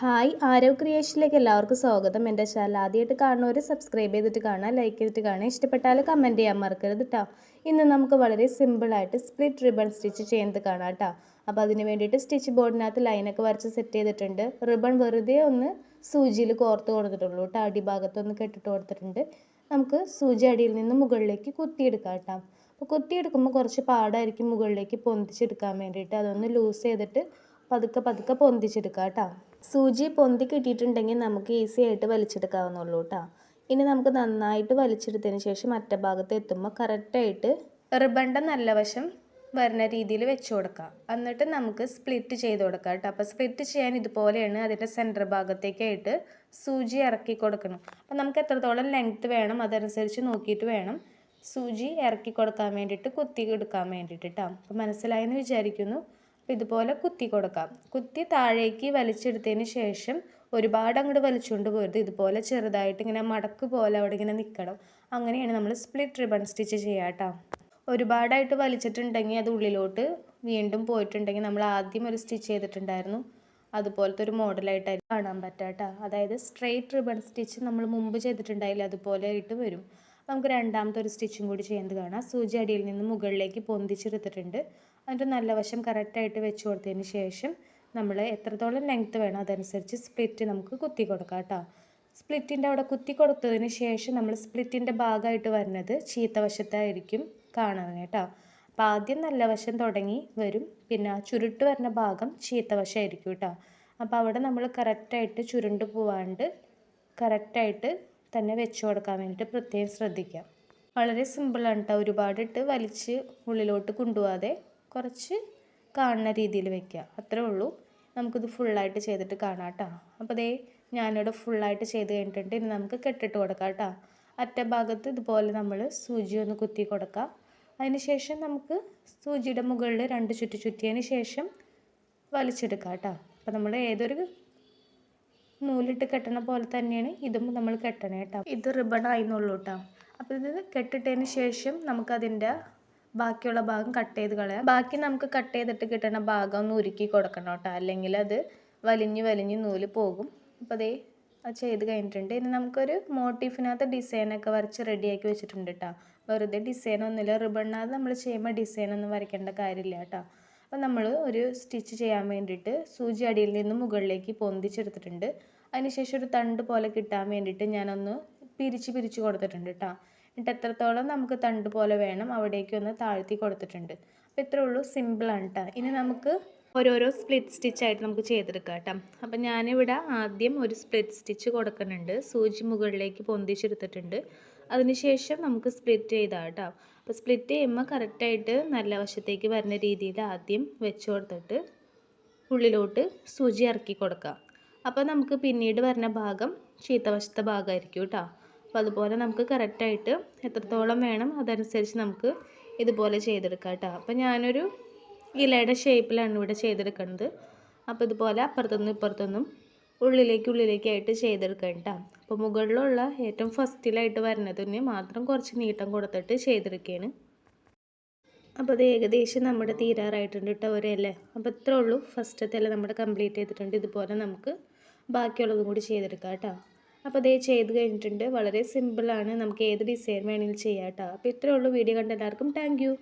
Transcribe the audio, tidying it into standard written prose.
Hi Aarav ക്രിയേഷനിലേക്ക് എല്ലാവർക്കും സ്വാഗതം. എൻ്റെ ചാനൽ ആദ്യമായിട്ട് കാണുന്നവർ സബ്സ്ക്രൈബ് ചെയ്തിട്ട് കാണുക, ലൈക്ക് ചെയ്തിട്ട് കാണുക, ഇഷ്ടപ്പെട്ടാൽ കമൻറ്റ് ചെയ്യാൻ മറക്കരുത് കേട്ടോ. ഇന്ന് നമുക്ക് വളരെ സിമ്പിളായിട്ട് സ്പ്ലിറ്റ് റിബൺ സ്റ്റിച്ച് ചെയ്യുന്നത് കാണാം കേട്ടോ. അപ്പോൾ അതിന് വേണ്ടിയിട്ട് സ്റ്റിച്ച് ബോർഡിനകത്ത് ലൈനൊക്കെ വരച്ച് സെറ്റ് ചെയ്തിട്ടുണ്ട്. റിബൺ വെറുതെ ഒന്ന് സൂചിയിൽ കോർത്ത് കൊടുത്തിട്ടുള്ളൂ കേട്ടോ. അടിഭാഗത്തൊന്ന് കെട്ടിട്ട് കൊടുത്തിട്ടുണ്ട്. നമുക്ക് സൂചി അടിയിൽ നിന്ന് മുകളിലേക്ക് കുത്തിയെടുക്കാം കേട്ടോ. അപ്പോൾ കുത്തിയെടുക്കുമ്പോൾ കുറച്ച് പാടായിരിക്കും മുകളിലേക്ക് പൊന്തിച്ചെടുക്കാൻ വേണ്ടിയിട്ട്. അതൊന്ന് ലൂസ് ചെയ്തിട്ട് പതുക്കെ പതുക്കെ പൊന്തിച്ചെടുക്കുക കേട്ടോ. സൂചി പൊന്തി കിട്ടിയിട്ടുണ്ടെങ്കിൽ നമുക്ക് ഈസി ആയിട്ട് വലിച്ചെടുക്കാവുന്നുള്ളൂ കേട്ടോ. ഇനി നമുക്ക് നന്നായിട്ട് വലിച്ചെടുത്തതിന് ശേഷം അറ്റഭാഗത്ത് എത്തുമ്പോൾ കറക്റ്റായിട്ട് റിബണിൻ്റെ നല്ല വശം വരുന്ന രീതിയിൽ വെച്ച് കൊടുക്കാം. എന്നിട്ട് നമുക്ക് സ്പ്ലിറ്റ് ചെയ്ത് കൊടുക്കാം കേട്ടോ. അപ്പോൾ സ്പ്ലിറ്റ് ചെയ്യാൻ ഇതുപോലെയാണ്. അതിൻ്റെ സെൻറ്റർ ഭാഗത്തേക്കായിട്ട് സൂചി ഇറക്കി കൊടുക്കണം. അപ്പോൾ നമുക്ക് എത്രത്തോളം ലെങ്ത്ത് വേണം അതനുസരിച്ച് നോക്കിയിട്ട് വേണം സൂചി ഇറക്കി കൊടുക്കാൻ വേണ്ടിയിട്ട്, കുത്തി എടുക്കാൻ വേണ്ടിയിട്ട് കേട്ടോ. അപ്പോൾ മനസ്സിലായെന്ന് വിചാരിക്കുന്നു. ഇതുപോലെ കുത്തി കൊടുക്കാം. കുത്തി താഴേക്ക് വലിച്ചെടുത്തതിന് ശേഷം ഒരുപാട് അങ്ങോട്ട് വലിച്ചുകൊണ്ട് പോരുത്. ഇതുപോലെ ചെറുതായിട്ട് ഇങ്ങനെ മടക്ക് പോലെ അവിടെ ഇങ്ങനെ നിൽക്കണം. അങ്ങനെയാണ് നമ്മൾ സ്പ്ലിറ്റ് റിബൺ സ്റ്റിച്ച് ചെയ്യുക കേട്ടോ. ഒരുപാടായിട്ട് വലിച്ചിട്ടുണ്ടെങ്കിൽ അത് ഉള്ളിലോട്ട് വീണ്ടും പോയിട്ടുണ്ടെങ്കിൽ നമ്മൾ ആദ്യം ഒരു സ്റ്റിച്ച് ചെയ്തിട്ടുണ്ടായിരുന്നു അതുപോലത്തെ ഒരു മോഡലായിട്ടായിരിക്കും കാണാൻ പറ്റുക കേട്ടോ. അതായത് സ്ട്രെയിറ്റ് റിബൺ സ്റ്റിച്ച് നമ്മൾ മുമ്പ് ചെയ്തിട്ടുണ്ടായില്ല, അതുപോലെ ആയിട്ട് വരും. നമുക്ക് രണ്ടാമത്തെ ഒരു സ്റ്റിച്ചും കൂടി ചെയ്യുന്നത് കാണാം. സൂചി അടിയിൽ നിന്ന് മുകളിലേക്ക് പൊന്തിച്ചെടുത്തിട്ടുണ്ട്. എന്നിട്ട് നല്ല വശം കറക്റ്റായിട്ട് വെച്ച് കൊടുത്തതിന് ശേഷം നമ്മൾ എത്രത്തോളം ലെങ്ത്ത് വേണം അതനുസരിച്ച് സ്പ്ലിറ്റ് നമുക്ക് കുത്തി കൊടുക്കാം കേട്ടോ. സ്പ്ലിറ്റിൻ്റെ അവിടെ കുത്തി കൊടുത്തതിന് ശേഷം നമ്മൾ സ്പ്ലിറ്റിൻ്റെ ഭാഗമായിട്ട് വരുന്നത് ചീത്ത വശത്തായിരിക്കും കാണാൻ കേട്ടോ. അപ്പോൾ ആദ്യം നല്ല വശം തുടങ്ങി വരും, പിന്നെ ചുരുട്ട് വരുന്ന ഭാഗം ചീത്ത വശമായിരിക്കും കേട്ടോ. അപ്പോൾ അവിടെ നമ്മൾ കറക്റ്റായിട്ട് ചുരുണ്ട് പോവാണ്ട് കറക്റ്റായിട്ട് തന്നെ വെച്ച് കൊടുക്കാൻ വേണ്ടിയിട്ട് പ്രത്യേകം ശ്രദ്ധിക്കാം. വളരെ സിമ്പിളാണ് കേട്ടോ. ഒരുപാടിട്ട് വലിച്ച് ഉള്ളിലോട്ട് കൊണ്ടുപോകാതെ കുറച്ച് കാണുന്ന രീതിയിൽ വെക്കുക, അത്രേ ഉള്ളൂ. നമുക്കിത് ഫുള്ളായിട്ട് ചെയ്തിട്ട് കാണാം കേട്ടോ. അപ്പോൾ ദേ ഞാനിവിടെ ഫുള്ളായിട്ട് ചെയ്ത് കഴിഞ്ഞിട്ടുണ്ട്. ഇനി നമുക്ക് കെട്ടിട്ട് കൊടുക്കാം കേട്ടോ. അറ്റഭാഗത്ത് ഇതുപോലെ നമ്മൾ സൂചി ഒന്ന് കുത്തി കൊടുക്കാം. അതിന് ശേഷം നമുക്ക് സൂചിയുടെ മുകളിൽ 2 ചുറ്റി ചുറ്റിയതിന് ശേഷം വലിച്ചെടുക്കാം കേട്ടോ. അപ്പോൾ നമ്മൾ ഏതൊരു നൂലിട്ട് കെട്ടണ പോലെ തന്നെയാണ് ഇതും നമ്മൾ കെട്ടണേ കേട്ടോ. ഇത് റിബൺ ആയിരുന്നുള്ളൂ കേട്ടോ. അപ്പോൾ ഇത് കെട്ടിട്ടതിന് ശേഷം നമുക്കതിൻ്റെ ബാക്കിയുള്ള ഭാഗം കട്ട് ചെയ്ത് കളയാം. ബാക്കി നമുക്ക് കട്ട് ചെയ്തിട്ട് കിട്ടുന്ന ഭാഗം ഒന്ന് ഉരുക്കി കൊടുക്കണം കേട്ടോ, അല്ലെങ്കിൽ അത് വലിഞ്ഞ് നൂല് പോകും. അപ്പോൾ അതേ അത് ചെയ്ത് കഴിഞ്ഞിട്ടുണ്ട്. ഇനി നമുക്കൊരു മോട്ടീഫിനകത്ത് ഡിസൈനൊക്കെ വരച്ച് റെഡിയാക്കി വെച്ചിട്ടുണ്ട് കേട്ടോ. വെറുതെ ഡിസൈനൊന്നുമില്ല, റിബണിനകത്ത് നമ്മൾ ചെയ്യുമ്പോൾ ഡിസൈനൊന്നും വരയ്ക്കേണ്ട കാര്യമില്ല കേട്ടോ. അപ്പോൾ നമ്മൾ ഒരു സ്റ്റിച്ച് ചെയ്യാൻ വേണ്ടിയിട്ട് സൂചി അടിയിൽ നിന്ന് മുകളിലേക്ക് പൊന്തിച്ചെടുത്തിട്ടുണ്ട്. അതിനുശേഷം ഒരു തണ്ട് പോലെ കിട്ടാൻ വേണ്ടിയിട്ട് ഞാനൊന്ന് പിരിച്ച് കൊടുത്തിട്ടുണ്ട് കേട്ടോ. എന്നിട്ട് എത്രത്തോളം നമുക്ക് തണ്ട് പോലെ വേണം അവിടേക്കൊന്ന് താഴ്ത്തി കൊടുത്തിട്ടുണ്ട്. അപ്പോൾ ഇത്രേ ഉള്ളൂ, സിമ്പിളാണ് കേട്ടോ. ഇനി നമുക്ക് ഓരോരോ സ്പ്ലിറ്റ് സ്റ്റിച്ചായിട്ട് നമുക്ക് ചെയ്തെടുക്കാം കേട്ടോ. അപ്പം ഞാനിവിടെ ആദ്യം ഒരു സ്പ്ലിറ്റ് സ്റ്റിച്ച് കൊടുക്കുന്നുണ്ട്. സൂചി മുകളിലേക്ക് പൊന്തിച്ചെടുത്തിട്ടുണ്ട്. അതിനുശേഷം നമുക്ക് സ്പ്ലിറ്റ് ചെയ്താൽ കേട്ടോ. അപ്പോൾ സ്പ്ലിറ്റ് ചെയ്യുമ്പോൾ കറക്റ്റായിട്ട് നല്ല വശത്തേക്ക് വരുന്ന രീതിയിൽ ആദ്യം വെച്ച് കൊടുത്തിട്ട് ഉള്ളിലോട്ട് സൂചി ഇറക്കി കൊടുക്കാം. അപ്പോൾ നമുക്ക് പിന്നീട് വരുന്ന ഭാഗം ചീത്ത വശത്തെ ഭാഗമായിരിക്കും കേട്ടോ. അപ്പോൾ അതുപോലെ നമുക്ക് കറക്റ്റായിട്ട് എത്രത്തോളം വേണം അതനുസരിച്ച് നമുക്ക് ഇതുപോലെ ചെയ്തെടുക്കാം കേട്ടോ. അപ്പോൾ ഞാനൊരു ഇലയുടെ ഷേപ്പിലാണ് ഇവിടെ ചെയ്തെടുക്കുന്നത്. അപ്പോൾ ഇതുപോലെ അപ്പുറത്തുനിന്നും ഇപ്പുറത്തുനിന്നും ഉള്ളിലേക്കായിട്ട് ചെയ്തെടുക്കാം കേട്ടോ. അപ്പോൾ മുകളിലുള്ള ഏറ്റവും ഫസ്റ്റിലായിട്ട് വരുന്നതിന് മാത്രം കുറച്ച് നീട്ടം കൊടുത്തിട്ട് ചെയ്തെടുക്കുകയാണ്. അപ്പോൾ അത് ഏകദേശം നമ്മുടെ തീരാറായിട്ടുണ്ട് കേട്ടോ ഒരല്ലേ. അപ്പോൾ ഇത്രേ ഉള്ളൂ, ഫസ്റ്റത്തെ ഇല നമ്മുടെ കംപ്ലീറ്റ് ചെയ്തിട്ടുണ്ട്. ഇതുപോലെ നമുക്ക് ബാക്കിയുള്ളതും കൂടി ചെയ്തെടുക്കാം കേട്ടോ. അപ്പോൾ അതേ ചെയ്ത് കഴിഞ്ഞിട്ടുണ്ട്. വളരെ സിമ്പിളാണ്, നമുക്ക് ഏത് ഡിസൈൻ വേണമെങ്കിലും ചെയ്യാം കേട്ടോ. അപ്പോൾ ഇത്രേ ഉള്ളൂ. വീഡിയോ കണ്ട എല്ലാവർക്കും താങ്ക് യു.